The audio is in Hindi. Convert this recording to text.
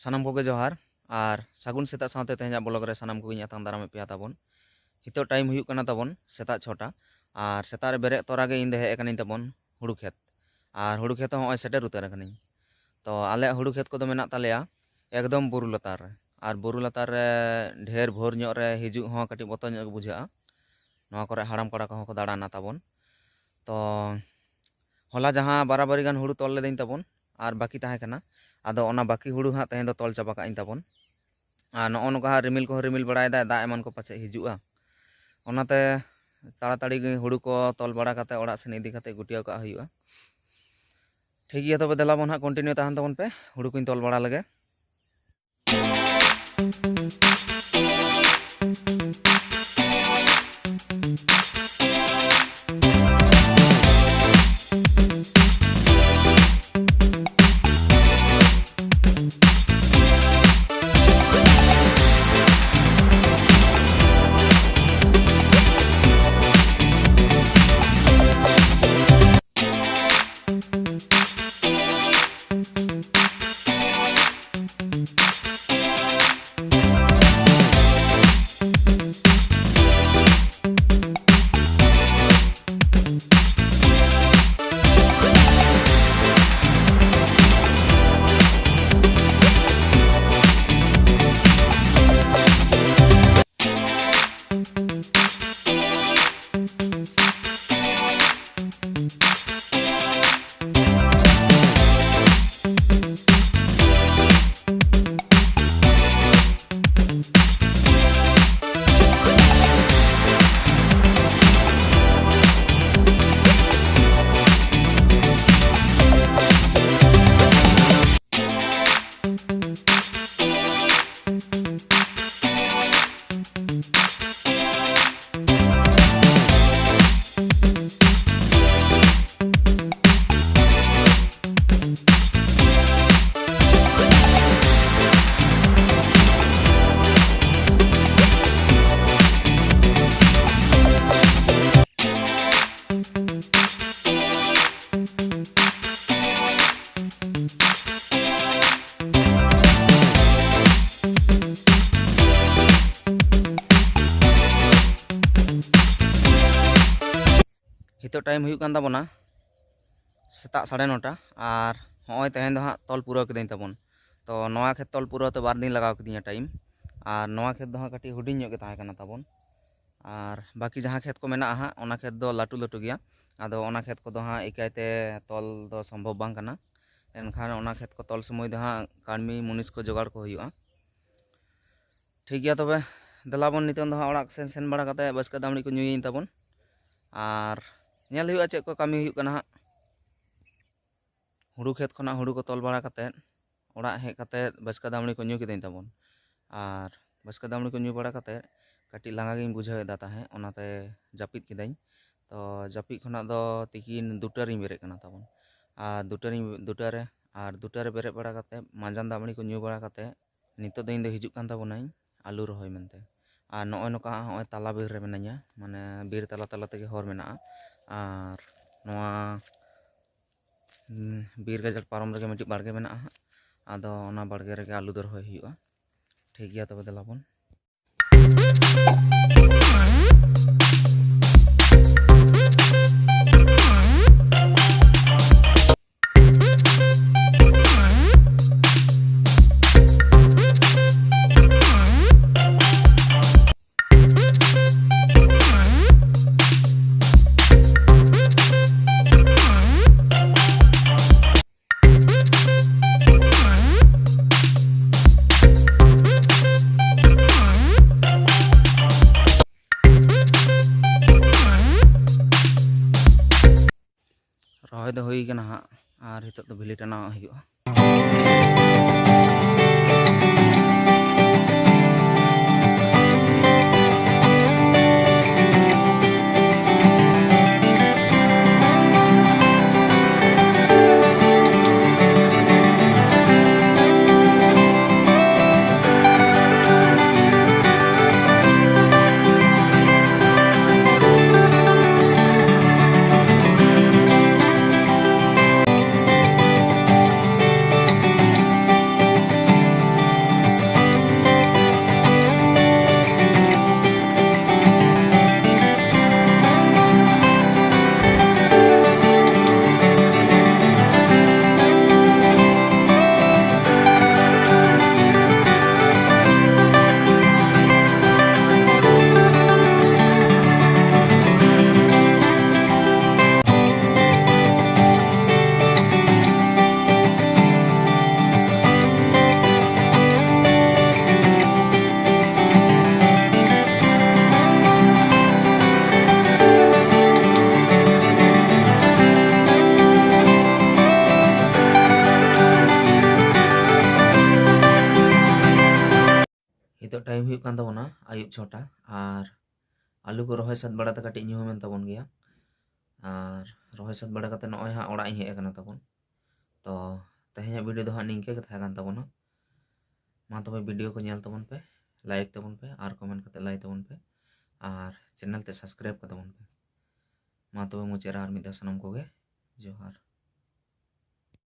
सानाम कोगे जोहार और सागुन सेता साथे तेहना ब्लॉग रे सानाम को आतांग दाराम पे ताबन हितो टाइम हुयुक कना ताबन सेता 6टा और सेता रे बेरे तोरा गे इन हेज कनी ताबन हुड़ू खेत और हुड़ू खेत होय सेटर उतर कनी तो आले हुड़ू खेत को मेना तालेया एकदम बुरु लतार और बुरु लतार रे ढेर भोर ᱧᱚᱜ रे हिजुक हो कटी बतो ᱧᱚᱜ गे बुझाआ नोआ करे हाड़ाम कड़ा को दाड़ाना ताबन तो होला जहां बाराबारी गान हुड़ू तोल लेदिन ताबन और बाकी ताहे कना आदो ओना बाकी हुड़ू हाँ तेहन दो तोल चाबा काइन ताबन और नोआ नोका रिमिल को रिमिल बड़ायदा दा एमान को पाचे हिजुआ ओनाते ताड़ाताड़ी हुड़ू को तोल बड़ा काते ओड़ा सेन इदी काते गुटिया का हुयुआ। ठीक गया तबे देलाबन हाँ कंटिन्यू ताहन ताबन पे हुड़ू को तोल बड़ा लगे। हितो टाइम हुयुक कान ताबोना सेता 9:30 और होय तेहन दो हाँ तोल पूरा कदें ताबोन तो नवा खेत तोल पूरा तो 2 दिन लगाव कदिया टाइम और नवा खेत दो हाँ कटी हुडिंग ᱧᱚᱜ गे ताहे कना ताबोन और बाकी जहाँ खेत को मेना हाँ ओना खेत दो लाटू लाटू गया आदो ओना खेत को दो हाँ इकायते तोल दो संभव बांग कना एनखान ओना खेत को तोल समय दो हाँ काड़मी मुनिस को जोगाड़ को हुयुआ। ठीक गया तबे देलाबोन नितों दो हाँ ओड़ाग सेन बड़ा काते बसका दामड़ी को ᱧᱩᱭᱤᱧ ताबोन और ñᱮᱞ हुयुआ चेक को कामी हुयुक कना हाँ हुड़ू खेत खना हुड़ू को तोल बड़ा काते ओड़ा हेज काते बसका दामड़ी को ᱧᱩ किदें ताबोन और बसका दामड़ी को ᱧᱩ बड़ा काते कटी लांगा गिन बुझावेदा ताहे ओनाते जापिद किदाኝ तो जापिद खना दो तिकिन 2टा रिं बेरे कना ताबोन और 2टा रे बेरे बड़ा काते मांजान दामड़ी को ᱧᱩ बड़ा काते नितो दो इन दो हिजुक कान ताबोनाई आलू रहोय मेनते और नोय नोका होय ताला बीर रे मेनाña माने बीर ताला ताला तेगे हर मेनाआ और नोआ बीर गाजर पारम रेगे मिट्टी बाड़गे मेना आदो ओना बाड़गे रेगे आलू दो रहोय हुयुआ। ठीक गया तबे देलाबोन रहोय दो हुई कना हाँ और हितो तो भिली टाना हुयुआ। टाइम हुई कान तबोना आयुब 6टा और आलू को रोहय सात बड़ा कटी ᱧᱩ ᱦᱚᱸ ᱛᱟᱵᱚᱱ ᱜᱮᱭᱟ और रोहय सात बड़ा कते नᱚᱜᱼᱚᱭ ᱦᱟᱸᱜ ᱚᱲᱟᱜ ᱤᱧ ᱦᱮᱡ ᱟᱠᱟᱱᱟ ᱛᱟᱵᱚᱱ तो तेहेᱧᱟᱜ वीडियो दो हाँ निंके के तहां कान तबोना मा तबे वीडियो को नेल तबन पे लाइक तबन पे और कमेंट कते लाई तबन पे और चैनल ते सब्सक्राइब कर तबन पे मा तबे मुचारा और मिदा सनम को गे जोहार।